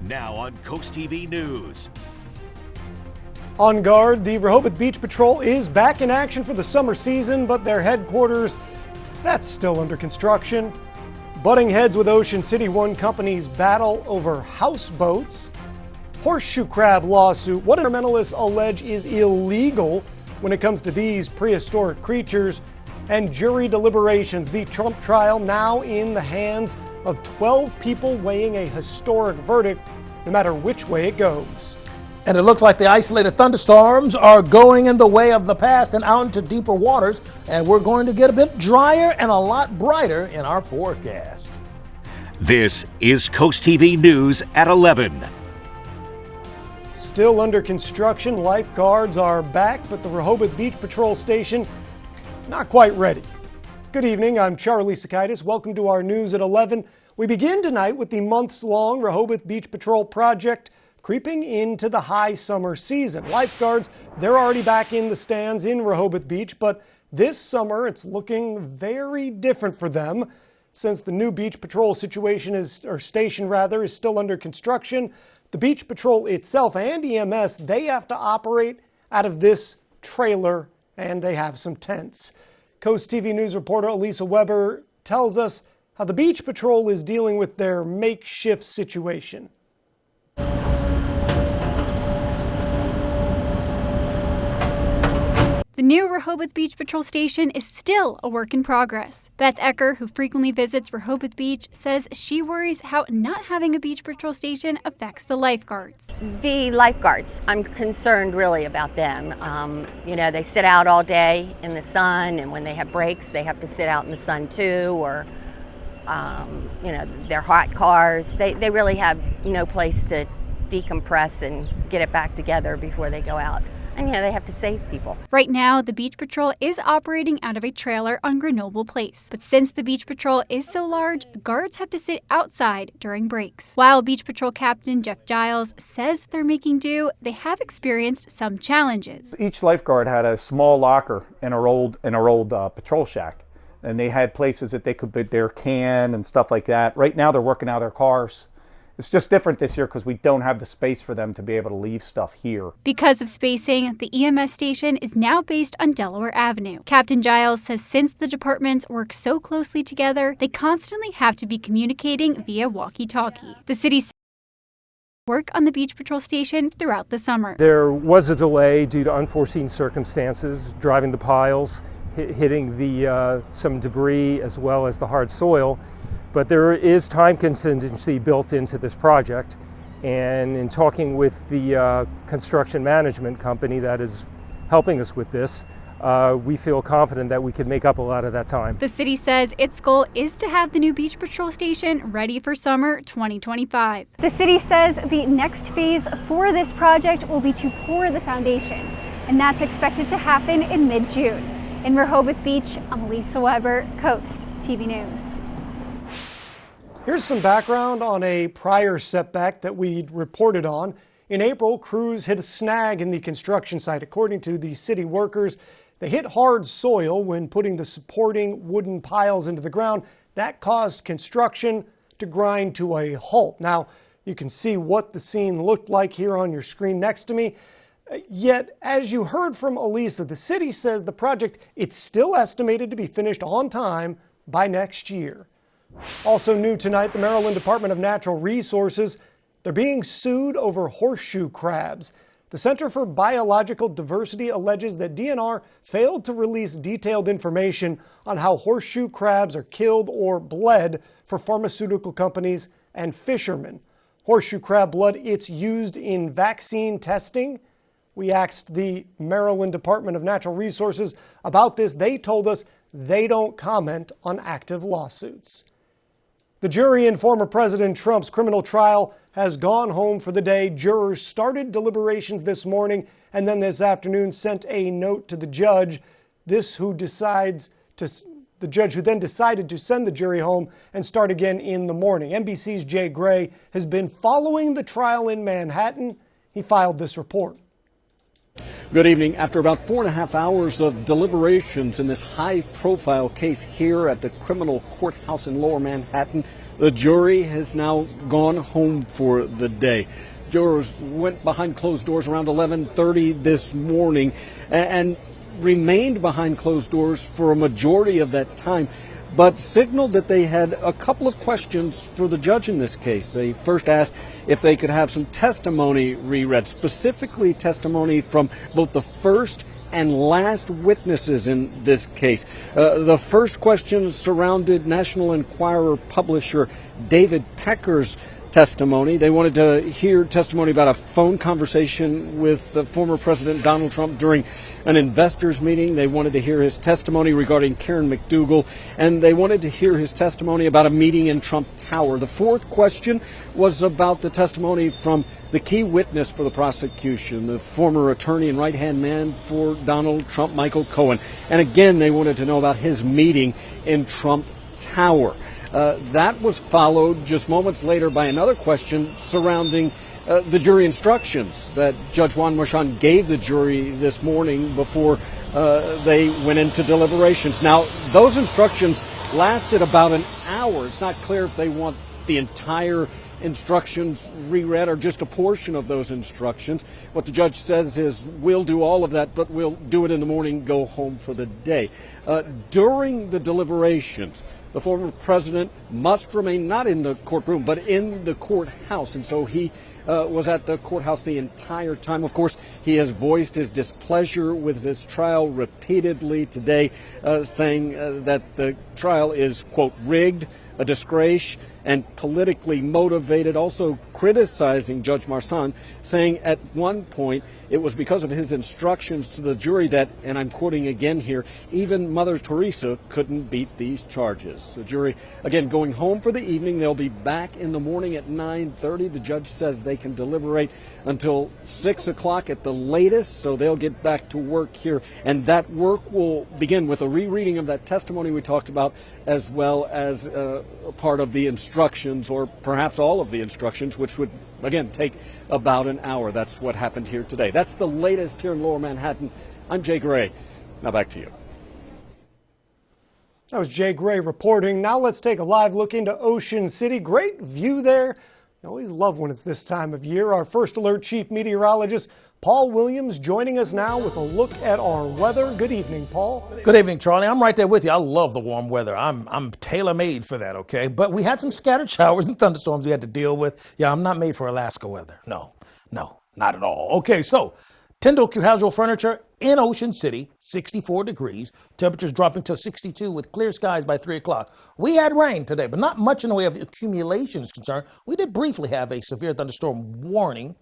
Now on CoastTV News. On guard, the Rehoboth Beach Patrol is back in action for the summer season, but their headquarters, that's still under construction. Butting heads with Ocean City One Company's battle over houseboats. Horseshoe crab lawsuit. What environmentalists allege is illegal when it comes to these prehistoric creatures. And jury deliberations. The Trump trial now in the hands of 12 people weighing a historic verdict, no matter which way it goes. And it looks like the isolated thunderstorms are going in the way of the past and out into deeper waters, and we're going to get a bit drier and a lot brighter in our forecast. This is CoastTV News at 11. Still under construction, lifeguards are back, but the Rehoboth Beach Patrol Station not quite ready. Good evening, I'm Charlie Sakaitis. Welcome to our News at 11. We begin tonight with the months-long Rehoboth Beach Patrol project creeping into the high summer season. Lifeguards, they're already back in the stands in Rehoboth Beach, but this summer it's looking very different for them. Since the new beach patrol station is still under construction, the beach patrol itself and EMS, they have to operate out of this trailer, and they have some tents. Coast TV News reporter Elisa Weber tells us how the beach patrol is dealing with their makeshift situation. The new Rehoboth Beach Patrol Station is still a work in progress. Beth Ecker, who frequently visits Rehoboth Beach, says she worries how not having a beach patrol station affects the lifeguards. The lifeguards, I'm concerned really about them. They sit out all day in the sun, and when they have breaks, they have to sit out in the sun too, or, their hot cars. They really have no place to decompress and get it back together before they go out. And they have to save people. Right now, the Beach Patrol is operating out of a trailer on Grenoble Place. But since the Beach Patrol is so large, guards have to sit outside during breaks. While Beach Patrol Captain Jeff Giles says they're making do, they have experienced some challenges. Each lifeguard had a small locker in our old patrol shack. And they had places that they could put their can and stuff like that. Right now, they're working out of their cars. It's just different this year because we don't have the space for them to be able to leave stuff here. Because of spacing, the EMS station is now based on Delaware Avenue. Captain Giles says since the departments work so closely together, they constantly have to be communicating via walkie-talkie. The city work on the Beach Patrol Station throughout the summer. There was a delay due to unforeseen circumstances, driving the piles, hitting some debris as well as the hard soil. But there is time contingency built into this project, and in talking with the construction management company that is helping us with this, we feel confident that we can make up a lot of that time. The city says its goal is to have the new Beach Patrol Station ready for summer 2025. The city says the next phase for this project will be to pour the foundation, and that's expected to happen in mid-June. In Rehoboth Beach, I'm Elisa Weber, Coast TV News. Here's some background on a prior setback that we reported on. In April, crews hit a snag in the construction site. According to the city workers, they hit hard soil when putting the supporting wooden piles into the ground. That caused construction to grind to a halt. Now, you can see what the scene looked like here on your screen next to me. Yet, as you heard from Elisa, the city says the project, it's still estimated to be finished on time by next year. Also new tonight, the Maryland Department of Natural Resources, they're being sued over horseshoe crabs. The Center for Biological Diversity alleges that DNR failed to release detailed information on how horseshoe crabs are killed or bled for pharmaceutical companies and fishermen. Horseshoe crab blood, it's used in vaccine testing. We asked the Maryland Department of Natural Resources about this. They told us they don't comment on active lawsuits. The jury in former President Trump's criminal trial has gone home for the day. Jurors started deliberations this morning and then this afternoon sent a note to the judge. The judge who then decided to send the jury home and start again in the morning. NBC's Jay Gray has been following the trial in Manhattan. He filed this report. Good evening. After about 4.5 hours of deliberations in this high-profile case here at the criminal courthouse in Lower Manhattan, the jury has now gone home for the day. Jurors went behind closed doors around 11:30 this morning and remained behind closed doors for a majority of that time, but signaled that they had a couple of questions for the judge in this case. They first asked if they could have some testimony reread, specifically testimony from both the first and last witnesses in this case. The first question surrounded National Enquirer publisher David Pecker's testimony. They wanted to hear testimony about a phone conversation with the former President Donald Trump during an investors meeting. They wanted to hear his testimony regarding Karen McDougal, and they wanted to hear his testimony about a meeting in Trump Tower. The fourth question was about the testimony from the key witness for the prosecution, the former attorney and right-hand man for Donald Trump, Michael Cohen. And again, they wanted to know about his meeting in Trump Tower. That was followed just moments later by another question surrounding the jury instructions that Judge Juan Marchand gave the jury this morning before they went into deliberations. Now, those instructions lasted about an hour. It's not clear if they want the entire instructions reread or just a portion of those instructions. What the judge says is, we'll do all of that, but we'll do it in the morning, go home for the day. During the deliberations, the former president must remain not in the courtroom, but in the courthouse. And so he was at the courthouse the entire time. Of course, he has voiced his displeasure with this trial repeatedly today, saying that the trial is, quote, rigged, a disgrace, and politically motivated, also criticizing Judge Marchand, saying at one point it was because of his instructions to the jury that, and I'm quoting again here, even Mother Teresa couldn't beat these charges. The jury, again, going home for the evening. They'll be back in the morning at 9:30. The judge says they can deliberate until 6 o'clock at the latest, so they'll get back to work here. And that work will begin with a rereading of that testimony we talked about, as well as a part of the instructions, or perhaps all of the instructions, which would, again, take about an hour. That's what happened here today. That's the latest here in Lower Manhattan. I'm Jay Gray. Now back to you. That was Jay Gray reporting. Now let's take a live look into Ocean City. Great view there. I always love when it's this time of year. Our First Alert Chief Meteorologist Paul Williams joining us now with a look at our weather. Good evening, Paul. Good evening, Charlie. I'm right there with you. I love the warm weather. I'm tailor-made for that, okay? But we had some scattered showers and thunderstorms we had to deal with. Yeah, I'm not made for Alaska weather. No, not at all. Okay, so Tyndall Casual Furniture in Ocean City, 64 degrees. Temperatures dropping to 62 with clear skies by 3 o'clock. We had rain today, but not much in the way of accumulation is concerned. We did briefly have a severe thunderstorm warning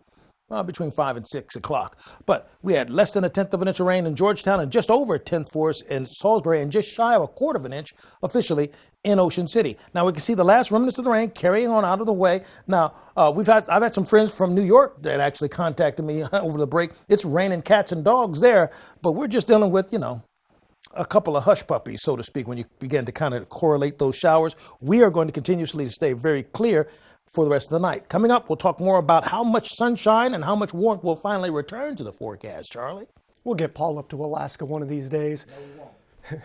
between 5 and 6 o'clock. But we had less than 1/10 of an inch of rain in Georgetown and just over 1/10 for us in Salisbury and just shy of 1/4 of an inch officially in Ocean City. Now we can see the last remnants of the rain carrying on out of the way. Now I've had some friends from New York that actually contacted me over the break. It's raining cats and dogs there, but we're just dealing with, a couple of hush puppies, so to speak, when you begin to kind of correlate those showers. We are going to continuously stay very clear for the rest of the night. Coming up, we'll talk more about how much sunshine and how much warmth will finally return to the forecast, Charlie. We'll get Paul up to Alaska one of these days. No, we won't.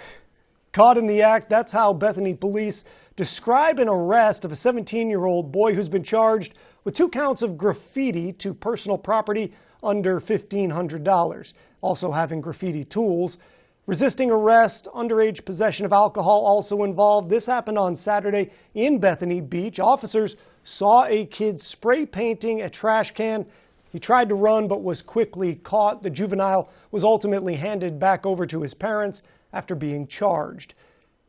Caught in the act, that's how Bethany police describe an arrest of a 17-year-old boy who's been charged with 2 counts of graffiti to personal property under $1,500. Also having graffiti tools. Resisting arrest, underage possession of alcohol also involved. This happened on Saturday in Bethany Beach. Officers saw a kid spray painting a trash can. He tried to run but was quickly caught. The juvenile was ultimately handed back over to his parents after being charged.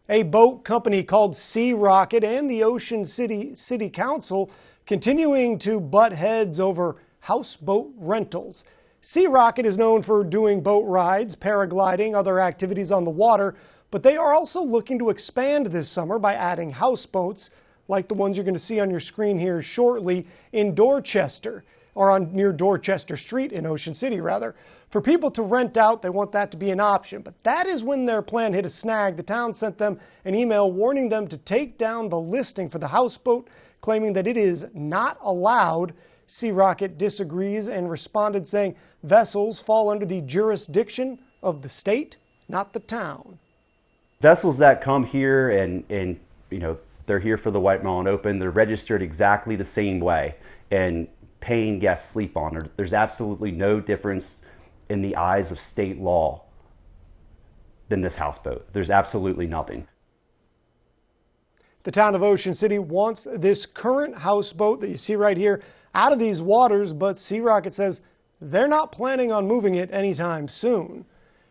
A boat company called Sea Rocket and the Ocean City Council continuing to butt heads over houseboat rentals. Sea Rocket is known for doing boat rides, paragliding, other activities on the water, but they are also looking to expand this summer by adding houseboats like the ones you're going to see on your screen here shortly in Dorchester, or near Dorchester Street in Ocean City, rather. For people to rent out, they want that to be an option, but that is when their plan hit a snag. The town sent them an email warning them to take down the listing for the houseboat, claiming that it is not allowed Sea Rocket disagrees and responded saying vessels fall under the jurisdiction of the state, not the town. Vessels that come here and they're here for the White Marlin Open, they're registered exactly the same way and paying guests sleep on. There's absolutely no difference in the eyes of state law than this houseboat. There's absolutely nothing. The town of Ocean City wants this current houseboat that you see right here out of these waters, but Sea Rocket says they're not planning on moving it anytime soon.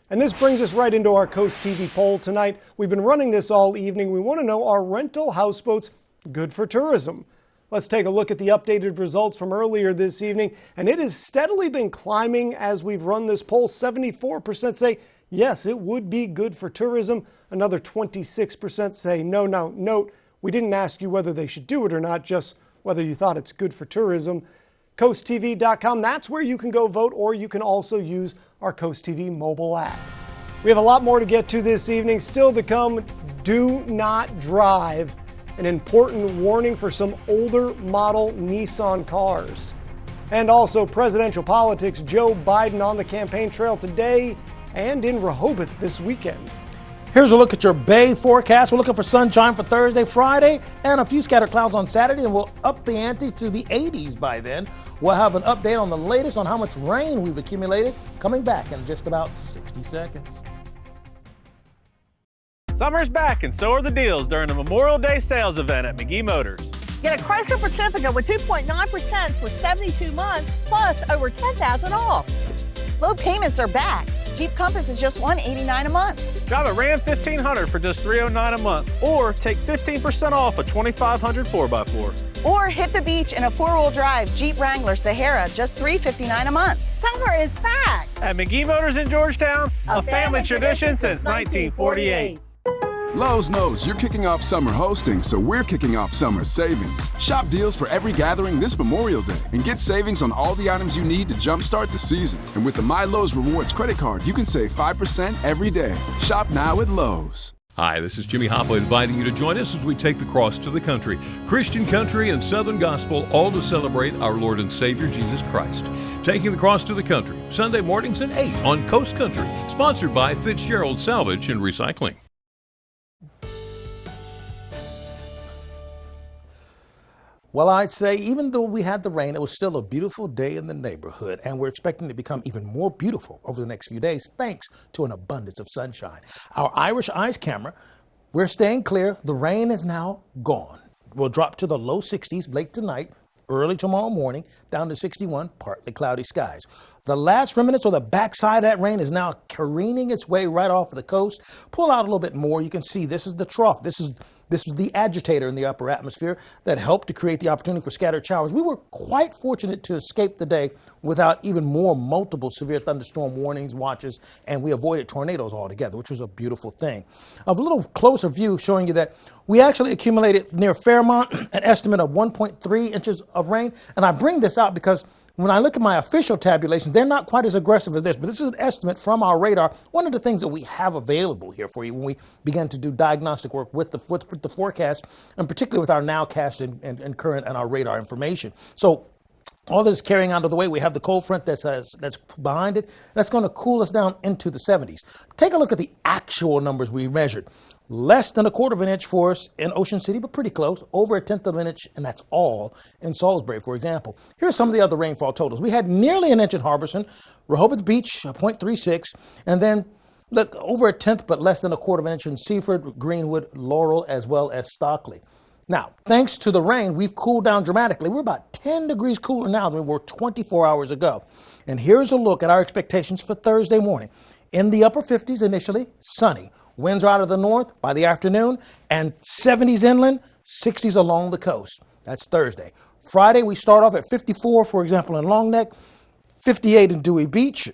And this brings us right into our Coast TV poll tonight. We've been running this all evening. We want to know, are rental houseboats good for tourism? Let's take a look at the updated results from earlier this evening. And it has steadily been climbing as we've run this poll. 74% say yes, it would be good for tourism. Another 26% say no. Now, note, we didn't ask you whether they should do it or not, just whether you thought it's good for tourism. CoastTV.com, that's where you can go vote, or you can also use our Coast TV mobile app. We have a lot more to get to this evening. Still to come, do not drive. An important warning for some older model Nissan cars. And also presidential politics, Joe Biden on the campaign trail today and in Rehoboth this weekend. Here's a look at your Bay forecast. We're looking for sunshine for Thursday, Friday, and a few scattered clouds on Saturday, and we'll up the ante to the 80s by then. We'll have an update on the latest on how much rain we've accumulated coming back in just about 60 seconds. Summer's back, and so are the deals during the Memorial Day sales event at McGee Motors. Get a Chrysler certificate with 2.9% for 72 months, plus over $10,000 off. Low payments are back. Jeep Compass is just $189 a month. Drive a Ram 1500 for just $309 a month, or take 15% off a 2500 4x4. Or hit the beach in a four-wheel drive Jeep Wrangler Sahara, just $359 a month. Summer is back. At McGee Motors in Georgetown, a family tradition since 1948. Lowe's knows you're kicking off summer hosting, so we're kicking off summer savings. Shop deals for every gathering this Memorial Day and get savings on all the items you need to jumpstart the season. And with the My Lowe's Rewards credit card, you can save 5% every day. Shop now at Lowe's. Hi, this is Jimmy Hoppa inviting you to join us as we take the cross to the country. Christian country and Southern gospel, all to celebrate our Lord and Savior Jesus Christ. Taking the cross to the country, Sunday mornings at 8 on Coast Country. Sponsored by Fitzgerald Salvage and Recycling. Well, I'd say even though we had the rain, it was still a beautiful day in the neighborhood, and we're expecting it to become even more beautiful over the next few days thanks to an abundance of sunshine. Our Irish Eyes camera, we're staying clear. The rain is now gone. We'll drop to the low 60s late tonight, early tomorrow morning, down to 61, partly cloudy skies. The last remnants or the backside of that rain is now careening its way right off the coast. Pull out a little bit more. You can see this is the trough. This is the agitator in the upper atmosphere that helped to create the opportunity for scattered showers. We were quite fortunate to escape the day without even more multiple severe thunderstorm warnings, watches, and we avoided tornadoes altogether, which was a beautiful thing. A little closer view showing you that we actually accumulated near Fairmont an estimate of 1.3 inches of rain. And I bring this out because when I look at my official tabulations, they're not quite as aggressive as this, but this is an estimate from our radar. One of the things that we have available here for you when we begin to do diagnostic work with the forecast, and particularly with our nowcast and current and our radar information. So all this carrying out of the way, we have the cold front that's behind it. That's going to cool us down into the 70s. Take a look at the actual numbers we measured. Less than a quarter of an inch for us in Ocean City, but pretty close. Over a tenth of an inch, and that's all in Salisbury, for example. Here's some of the other rainfall totals. We had nearly an inch in Harbison, Rehoboth Beach, 0.36, and then look, over a tenth, but less than a quarter of an inch in Seaford, Greenwood, Laurel, as well as Stockley. Now, thanks to the rain, we've cooled down dramatically. We're about 10 degrees cooler now than we were 24 hours ago. And here's a look at our expectations for Thursday morning. In the upper 50s initially, sunny. Winds are out of the north by the afternoon, and 70s inland, 60s along the coast. That's Thursday. Friday, we start off at 54, for example, in Long Neck, 58 in Dewey Beach.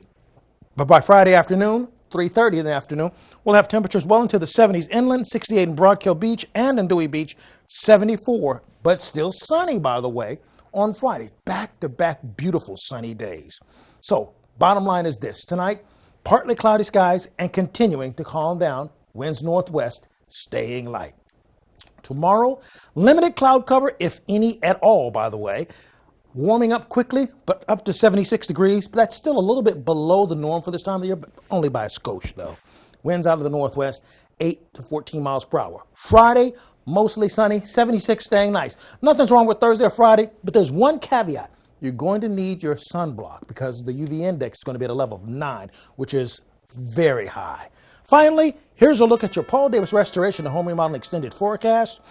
But by Friday afternoon, 3:30 in the afternoon, we'll have temperatures well into the 70s inland, 68 in Broadkill Beach and in Dewey Beach, 74, but still sunny, by the way, on Friday. Back-to-back beautiful sunny days. So, bottom line is this. Tonight, partly cloudy skies and continuing to calm down. Winds northwest, staying light. Tomorrow, limited cloud cover, if any at all, by the way. warming up quickly, but up to 76 degrees. But that's still a little bit below the norm for this time of year, but only by a skosh, though. Winds out of the northwest, 8 to 14 miles per hour. Friday, mostly sunny, 76 staying nice. Nothing's wrong with Thursday or Friday, but there's one caveat. You're going to need your sunblock because the UV index is going to be at a level of 9, which is very high. Finally, here's a look at your Paul Davis Restoration and Home Remodeling Extended Forecast.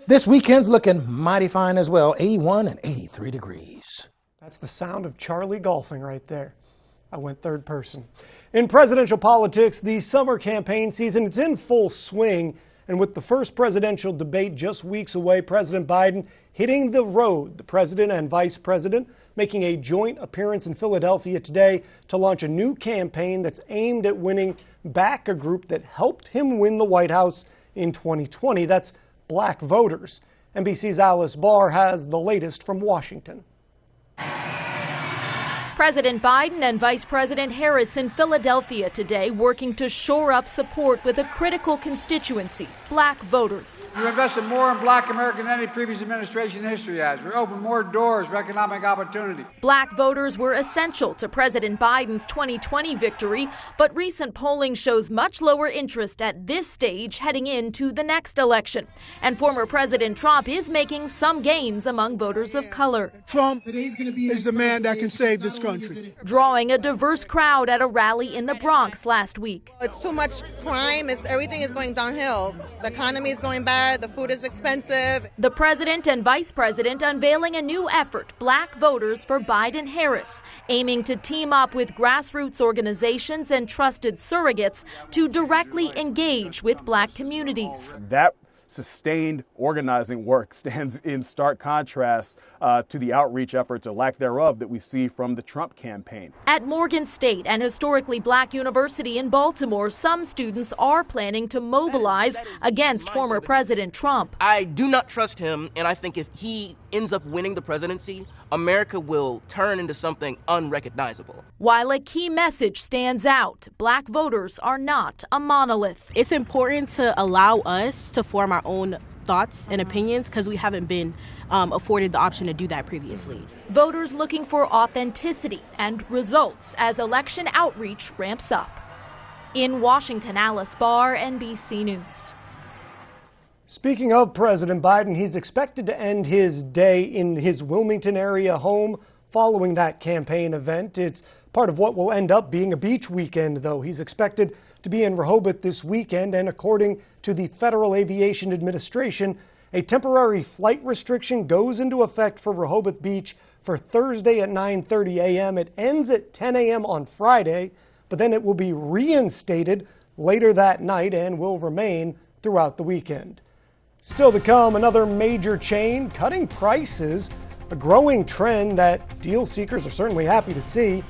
This weekend's looking mighty fine as well, 81 and 83 degrees. That's the sound of Charlie golfing right there. I went third person. In presidential politics, the summer campaign season is in full swing. And with the first presidential debate just weeks away, President Biden hitting the road. The president and vice president making a joint appearance in Philadelphia today to launch a new campaign that's aimed at winning back a group that helped him win the White House in 2020. That's Black voters. NBC's Alice Barr has the latest from Washington. President Biden and Vice President Harris in Philadelphia today working to shore up support with a critical constituency, Black voters. We invested more in Black America than any previous administration in history has. We opened more doors for economic opportunity. Black voters were essential to President Biden's 2020 victory, but recent polling shows much lower interest at this stage heading into the next election. And former President Trump is making some gains among voters of color. Trump is the man that can save this country. Drawing a diverse crowd at a rally in the Bronx last week. It's too much crime. Everything is going downhill. The economy is going bad. The food is expensive. The president and vice president unveiling a new effort, Black Voters for Biden-Harris, aiming to team up with grassroots organizations and trusted surrogates to directly engage with Black communities. That sustained organizing work stands in stark contrast to the outreach efforts, or lack thereof, that we see from the Trump campaign. At Morgan State, an historically Black university in Baltimore, some students are planning to mobilize against former President Trump. I do not trust him, and I think if he ends up winning the presidency, America will turn into something unrecognizable. While a key message stands out, Black voters are not a monolith. It's important to allow us to form our own thoughts and opinions because we haven't been afforded the option to do that previously. Voters looking for authenticity and results as election outreach ramps up. In Washington, Alice Barr, NBC News. Speaking of President Biden, he's expected to end his day in his Wilmington area home following that campaign event. It's part of what will end up being a beach weekend, though. He's expected to be in Rehoboth this weekend, and according to the Federal Aviation Administration, a temporary flight restriction goes into effect for Rehoboth Beach for Thursday at 9:30 a.m. It ends at 10 a.m. on Friday, but then it will be reinstated later that night and will remain throughout the weekend. Still to come, another major chain cutting prices, a growing trend that deal seekers are certainly happy to see.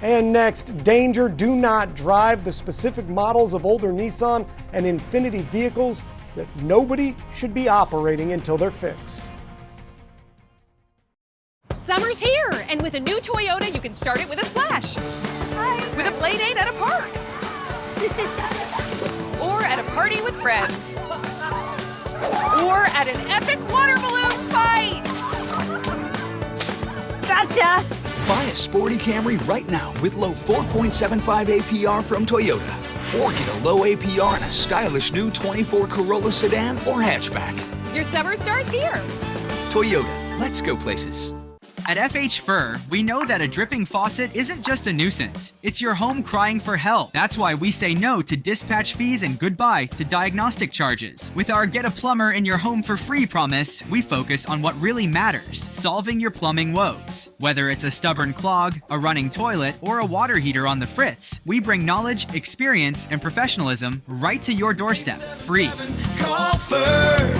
And next, danger, do not drive, the specific models of older Nissan and Infiniti vehicles that nobody should be operating until they're fixed. Summer's here, and with a new Toyota, you can start it with a splash. Hi. With a play date at a park. Or at a party with friends. Or at an epic water balloon fight. Gotcha! Buy a sporty Camry right now with low 4.75 APR from Toyota. Or get a low APR on a stylish new 24 Corolla sedan or hatchback. Your summer starts here. Toyota, let's go places. At FH Fur, we know that a dripping faucet isn't just a nuisance. It's your home crying for help. That's why we say no to dispatch fees and goodbye to diagnostic charges. With our Get a Plumber in Your Home for Free promise, we focus on what really matters, solving your plumbing woes. Whether it's a stubborn clog, a running toilet, or a water heater on the fritz, we bring knowledge, experience, and professionalism right to your doorstep, free. Call Fur.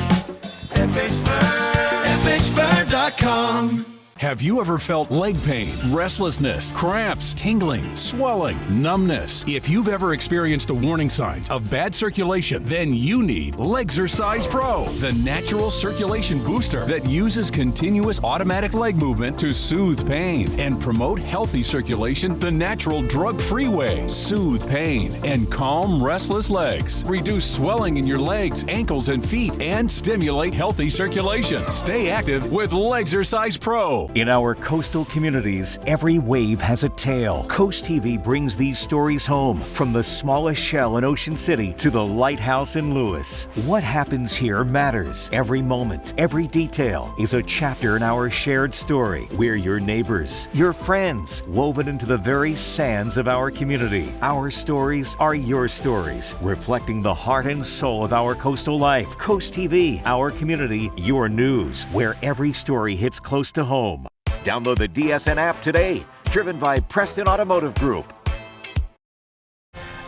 FH Fur. FHFur.com. Have you ever felt leg pain, restlessness, cramps, tingling, swelling, numbness? If you've ever experienced the warning signs of bad circulation, then you need Legzercise Pro, the natural circulation booster that uses continuous automatic leg movement to soothe pain and promote healthy circulation the natural drug-free way. Soothe pain and calm restless legs. Reduce swelling in your legs, ankles, and feet and stimulate healthy circulation. Stay active with Legzercise Pro. In our coastal communities, every wave has a tale. Coast TV brings these stories home, from the smallest shell in Ocean City to the lighthouse in Lewis. What happens here matters. Every moment, every detail is a chapter in our shared story. We're your neighbors, your friends, woven into the very sands of our community. Our stories are your stories, reflecting the heart and soul of our coastal life. Coast TV, our community, your news, where every story hits close to home. Download the DSN app today, driven by Preston Automotive Group.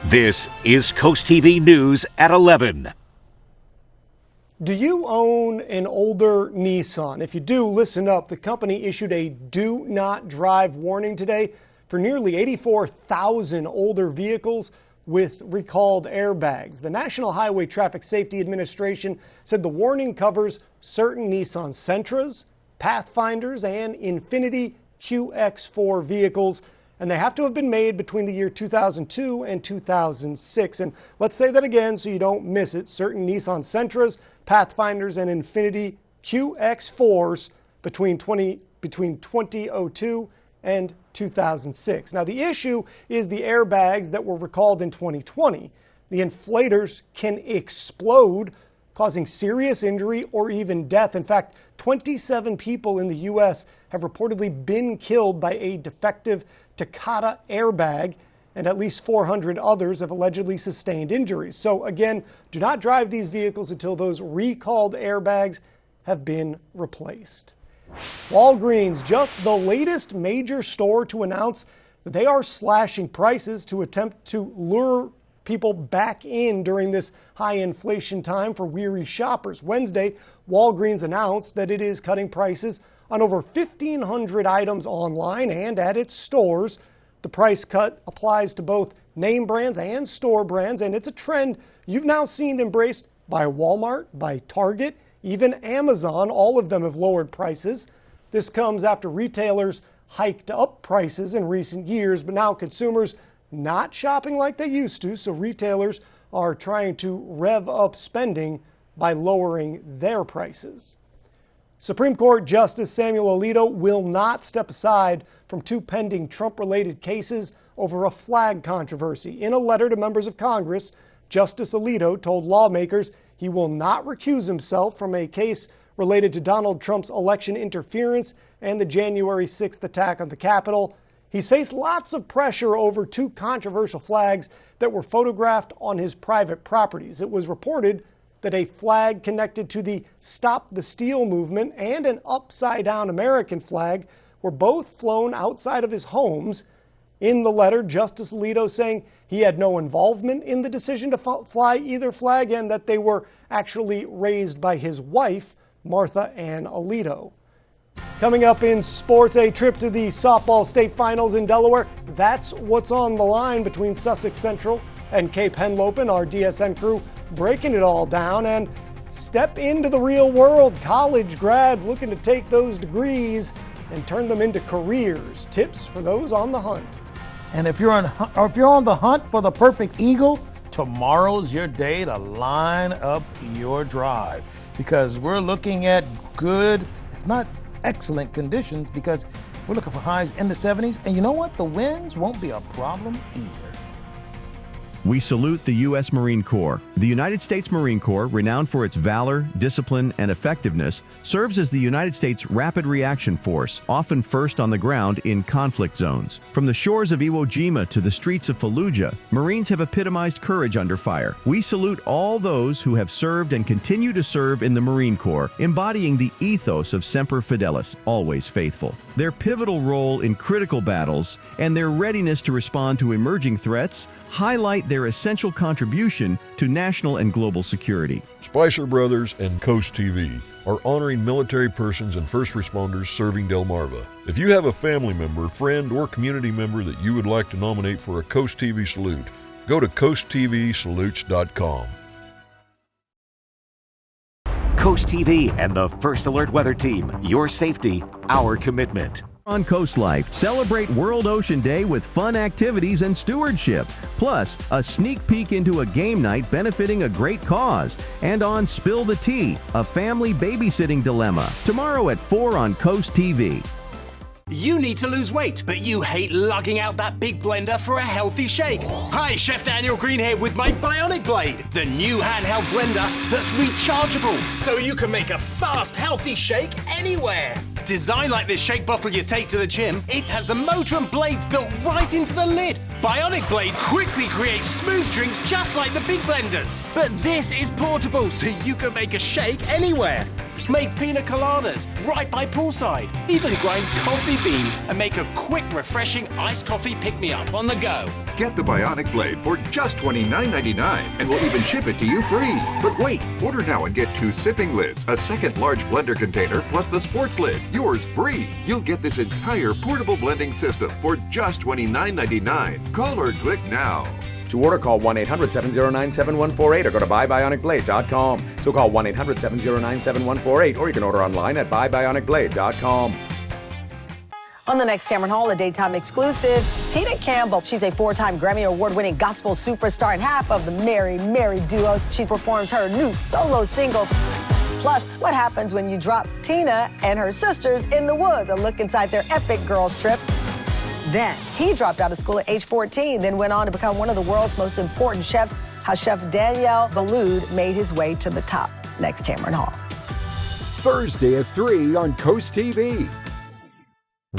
This is Coast TV News at 11. Do you own an older Nissan? If you do, listen up. The company issued a do not drive warning today for nearly 84,000 older vehicles with recalled airbags. The National Highway Traffic Safety Administration said the warning covers certain Nissan Sentras, Pathfinders, and Infiniti QX4 vehicles, and they have to have been made between the year 2002 and 2006. And let's say that again so you don't miss it. Certain Nissan Sentras, Pathfinders, and Infiniti QX4s between 2002 and 2006. Now, the issue is the airbags that were recalled in 2020. The inflators can explode, causing serious injury or even death. In fact, 27 people in the U.S. have reportedly been killed by a defective Takata airbag, and at least 400 others have allegedly sustained injuries. So again, do not drive these vehicles until those recalled airbags have been replaced. Walgreens, just the latest major store to announce that they are slashing prices to attempt to lure people back in during this high inflation time for weary shoppers. Wednesday, Walgreens announced that it is cutting prices on over 1,500 items online and at its stores. The price cut applies to both name brands and store brands, and it's a trend you've now seen embraced by Walmart, by Target, even Amazon. All of them have lowered prices. This comes after retailers hiked up prices in recent years, but now consumers not shopping like they used to, so retailers are trying to rev up spending by lowering their prices. Supreme Court Justice Samuel Alito will not step aside from two pending Trump-related cases over a flag controversy. In a letter to members of Congress, Justice Alito told lawmakers he will not recuse himself from a case related to Donald Trump's election interference and the January 6th attack on the Capitol. He's faced lots of pressure over two controversial flags that were photographed on his private properties. It was reported that a flag connected to the Stop the Steal movement and an upside-down American flag were both flown outside of his homes. In the letter, Justice Alito saying he had no involvement in the decision to fly either flag and that they were actually raised by his wife, Martha Ann Alito. Coming up in sports, a trip to the softball state finals in Delaware. That's what's on the line between Sussex Central and Cape Henlopen. Our DSN crew breaking it all down, and step into the real world. College grads looking to take those degrees and turn them into careers. Tips for those on the hunt. And if you're on the hunt for the perfect eagle, tomorrow's your day to line up your drive, because we're looking at good, if not excellent conditions, because we're looking for highs in the 70s. And you know what? The winds won't be a problem either. We salute the U.S. Marine Corps. The United States Marine Corps, renowned for its valor, discipline, and effectiveness, serves as the United States Rapid Reaction Force, often first on the ground in conflict zones. From the shores of Iwo Jima to the streets of Fallujah, Marines have epitomized courage under fire. We salute all those who have served and continue to serve in the Marine Corps, embodying the ethos of Semper Fidelis, always faithful. Their pivotal role in critical battles and their readiness to respond to emerging threats highlight their essential contribution to national and global security. Spicer Brothers and Coast TV are honoring military persons and first responders serving Delmarva. If you have a family member, friend, or community member that you would like to nominate for a Coast TV salute, go to coasttvsalutes.com. Coast TV and the First Alert Weather Team. Your safety, our commitment. On Coast Life, celebrate World Ocean Day with fun activities and stewardship, plus a sneak peek into a game night benefiting a great cause, and on Spill the Tea, a family babysitting dilemma, tomorrow at 4 on Coast TV. You need to lose weight, but you hate lugging out that big blender for a healthy shake. Hi, Chef Daniel Green here with my Bionic Blade, the new handheld blender that's rechargeable, so you can make a fast, healthy shake anywhere. Designed like this shake bottle you take to the gym, it has the motor and blades built right into the lid. Bionic Blade quickly creates smooth drinks just like the big blenders. But this is portable, so you can make a shake anywhere. Make pina coladas right by poolside. Even grind coffee beans and make a quick, refreshing iced coffee pick-me-up on the go. Get the Bionic Blade for just $29.99 and we'll even ship it to you free. But wait, order now and get 2 sipping lids, a second large blender container, plus the sports lid. Yours free. You'll get this entire portable blending system for just $29.99. Call or click now. To order, call 1-800-709-7148 or go to buybionicblade.com. So call 1-800-709-7148 or you can order online at buybionicblade.com. On the next Tamron Hall, a daytime exclusive, Tina Campbell. She's a 4-time Grammy Award-winning gospel superstar and half of the Mary Mary duo. She performs her new solo single. Plus, what happens when you drop Tina and her sisters in the woods? A look inside their epic girls trip. Then, he dropped out of school at age 14, then went on to become one of the world's most important chefs. How Chef Daniel Boulud made his way to the top. Next, Tamron Hall. Thursday at 3 on CoastTV.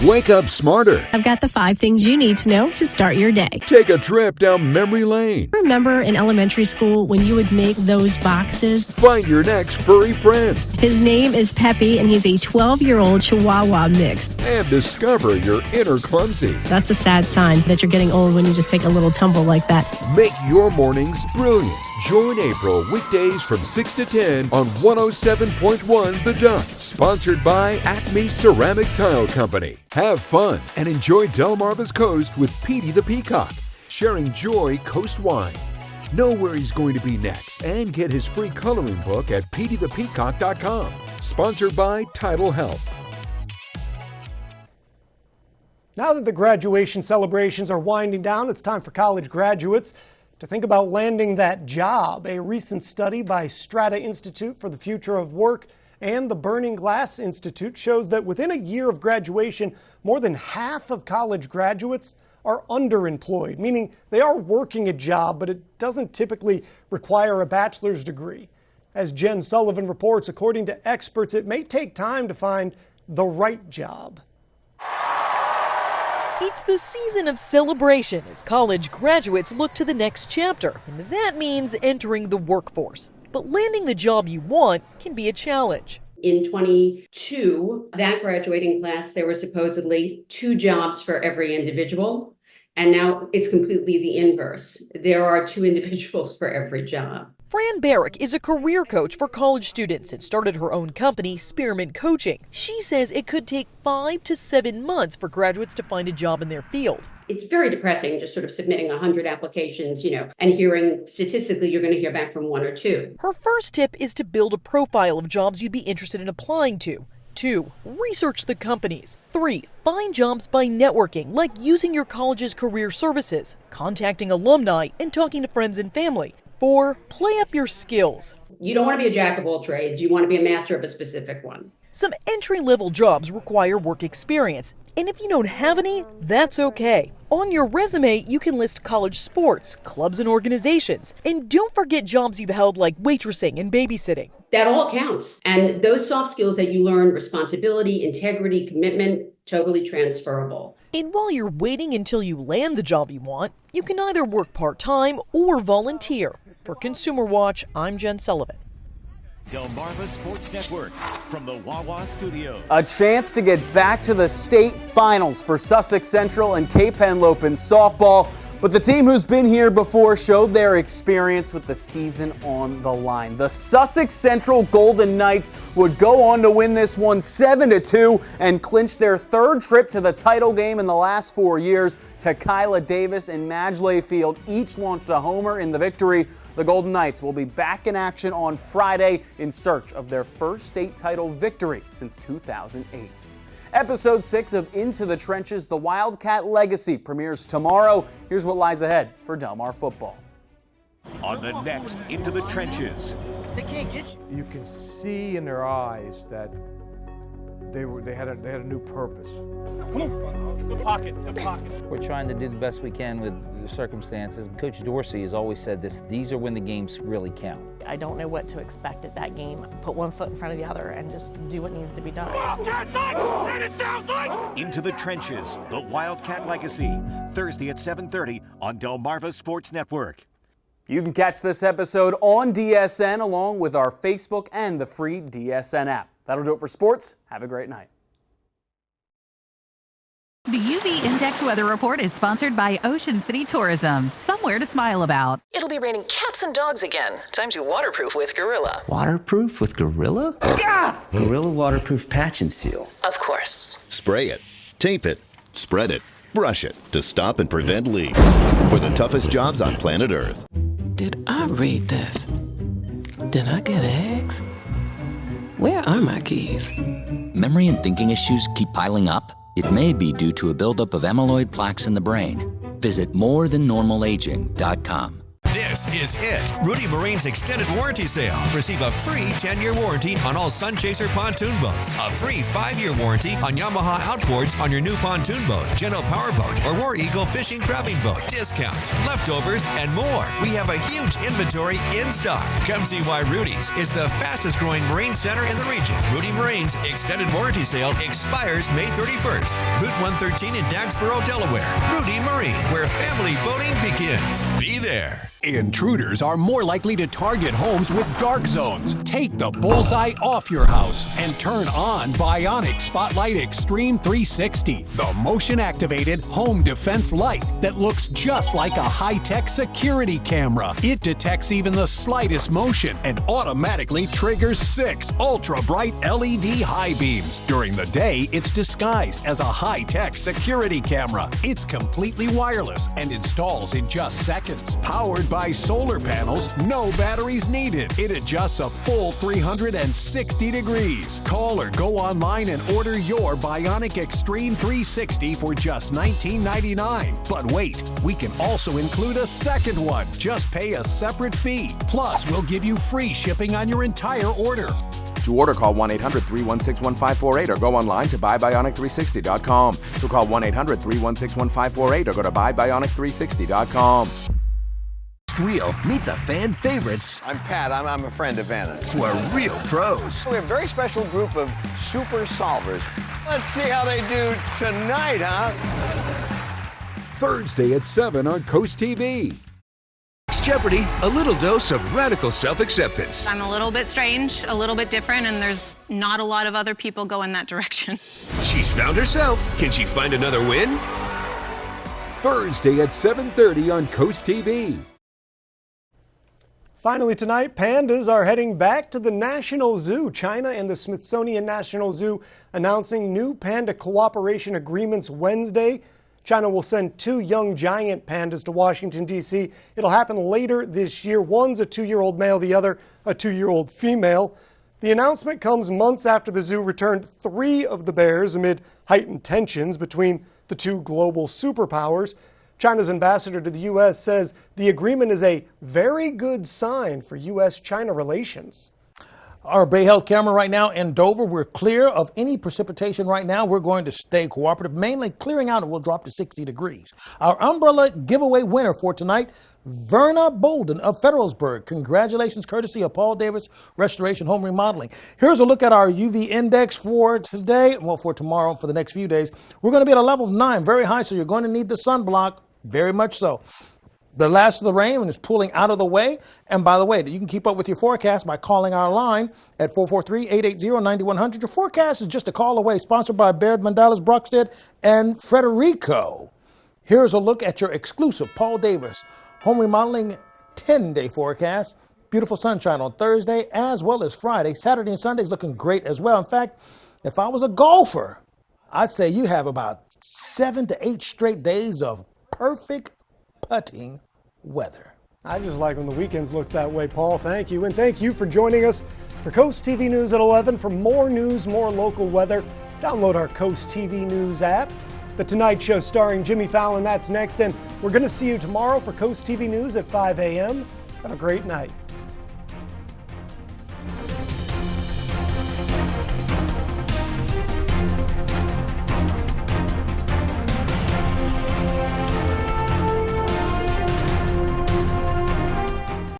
Wake up smarter. I've got the 5 things you need to know to start your day. Take a trip down memory lane. Remember in elementary school when you would make those boxes? Find your next furry friend. His name is Peppy, and he's a 12-year-old Chihuahua mix. And discover your inner clumsy. That's a sad sign that you're getting old when you just take a little tumble like that. Make your mornings brilliant. Join April weekdays from 6 to 10 on 107.1 The Duck. Sponsored by Acme Ceramic Tile Company. Have fun and enjoy Delmarva's Coast with Petey the Peacock, sharing joy coastwide. Know where he's going to be next and get his free coloring book at peteythepeacock.com. Sponsored by Tidal Health. Now that the graduation celebrations are winding down, it's time for college graduates to think about landing that job. A recent study by Strata Institute for the Future of Work and the Burning Glass Institute shows that within a year of graduation, more than half of college graduates are underemployed, meaning they are working a job, but it doesn't typically require a bachelor's degree. As Jen Sullivan reports, according to experts, it may take time to find the right job. It's the season of celebration as college graduates look to the next chapter, and that means entering the workforce. But landing the job you want can be a challenge. In 22, that graduating class, there were supposedly 2 jobs for every individual, and now it's completely the inverse. There are 2 individuals for every job. Fran Barrick is a career coach for college students and started her own company, Spearmint Coaching. She says it could take 5 to 7 months for graduates to find a job in their field. It's very depressing just sort of submitting 100 applications, and hearing statistically you're going to hear back from 1 or 2. Her first tip is to build a profile of jobs you'd be interested in applying to. 2, research the companies. 3, find jobs by networking, like using your college's career services, contacting alumni, and talking to friends and family. 4, play up your skills. You don't want to be a jack of all trades. You want to be a master of a specific one. Some entry-level jobs require work experience, and if you don't have any, that's okay. On your resume, you can list college sports, clubs and organizations, and don't forget jobs you've held like waitressing and babysitting. That all counts. And those soft skills that you learn, responsibility, integrity, commitment, totally transferable. And while you're waiting until you land the job you want, you can either work part-time or volunteer. For Consumer Watch, I'm Jen Sullivan. Delmarva Sports Network from the Wawa Studios. A chance to get back to the state finals for Sussex Central and Cape Henlopen softball. But the team who's been here before showed their experience with the season on the line. The Sussex Central Golden Knights would go on to win this one 7-2 and clinch their 3rd trip to the title game in the last 4 years. Kyla Davis and Madge Layfield each launched a homer in the victory. The Golden Knights will be back in action on Friday in search of their first state title victory since 2008. Episode 6 of Into the Trenches, The Wildcat Legacy, premieres tomorrow. Here's what lies ahead for Delmar football. On the next Into the Trenches. You can see in their eyes that they had a new purpose. Come on, good pocket, good pocket. We're trying to do the best we can with the circumstances. Coach Dorsey has always said this, these are when the games really count. I don't know what to expect at that game. Put one foot in front of the other and just do what needs to be done. And it sounds like Into the Trenches, the Wildcat Legacy, Thursday at 7:30 on Delmarva Sports Network. You can catch this episode on DSN along with our Facebook and the free DSN app. That'll do it for sports. Have a great night. The UV Index Weather Report is sponsored by Ocean City Tourism. Somewhere to smile about. It'll be raining cats and dogs again. Time to waterproof with Gorilla. Waterproof with Gorilla? Gah! Gorilla Waterproof Patch and Seal. Of course. Spray it, tape it, spread it, brush it to stop and prevent leaks. For the toughest jobs on planet Earth. Did I read this? Did I get eggs? Where are my keys? Memory and thinking issues keep piling up? It may be due to a buildup of amyloid plaques in the brain. Visit morethannormalaging.com. This is it. Rudy Marine's extended warranty sale. Receive a free 10-year warranty on all Sunchaser pontoon boats. A free 5-year warranty on Yamaha outboards on your new pontoon boat, General Power Boat, or War Eagle fishing crabbing boat. Discounts, leftovers, and more. We have a huge inventory in stock. Come see why Rudy's is the fastest growing marine center in the region. Rudy Marine's extended warranty sale expires May 31st. Route 113 in Dagsboro, Delaware. Rudy Marine, where family boating begins. Be there. Intruders are more likely to target homes with dark zones. Take the bullseye off your house and turn on Bionic Spotlight Extreme 360, the motion-activated home defense light that looks just like a high-tech security camera. It detects even the slightest motion and automatically triggers 6 ultra-bright LED high beams. During the day, it's disguised as a high-tech security camera. It's completely wireless and installs in just seconds. Powered by solar panels, no batteries needed. It adjusts a full 360 degrees. Call or go online and order your Bionic Extreme 360 for just $19.99. But wait, we can also include a second one. Just pay a separate fee. Plus, we'll give you free shipping on your entire order. To order, call 1-800-316-1548 or go online to buybionic360.com. So call 1-800-316-1548 or go to buybionic360.com. Wheel, meet the fan favorites. I'm Pat. I'm a friend of Anna. Who are real pros. We have a very special group of super solvers. Let's see how they do tonight, huh? Thursday at 7 on CoastTV. Jeopardy, a little dose of radical self-acceptance. I'm a little bit strange, a little bit different, and there's not a lot of other people go in that direction. She's found herself. Can she find another win? Thursday at 7:30 on CoastTV. Finally tonight, pandas are heading back to the National Zoo. China and the Smithsonian National Zoo announcing new panda cooperation agreements Wednesday. China will send 2 young giant pandas to Washington, D.C. It'll happen later this year. One's a 2-year-old male, the other a 2-year-old female. The announcement comes months after the zoo returned 3 of the bears amid heightened tensions between the 2 global superpowers. China's ambassador to the U.S. says the agreement is a very good sign for U.S.-China relations. Our Bay Health camera right now in Dover. We're clear of any precipitation right now. We're going to stay cooperative, mainly clearing out, and we'll drop to 60 degrees. Our umbrella giveaway winner for tonight, Verna Bolden of Federalsburg. Congratulations, courtesy of Paul Davis Restoration Home Remodeling. Here's a look at our UV index for today, well, for tomorrow, for the next few days. We're going to be at a level of 9, very high, so you're going to need the sunblock, very much so. The last of the rain is pulling out of the way. And by the way, you can keep up with your forecast by calling our line at 443-880-9100. Your forecast is just a call away, sponsored by Baird, Mandalas, Brockstead, and Frederico. Here's a look at your exclusive Paul Davis Home Remodeling 10-day forecast. Beautiful sunshine on Thursday as well as Friday. Saturday and Sunday is looking great as well. In fact, if I was a golfer, I'd say you have about 7 to 8 straight days of perfect putting weather. I just like when the weekends look that way, Paul. Thank you. And thank you for joining us for Coast TV News at 11. For more news, more local weather, download our Coast TV News app. The Tonight Show starring Jimmy Fallon, that's next. And we're going to see you tomorrow for Coast TV News at 5 a.m. Have a great night.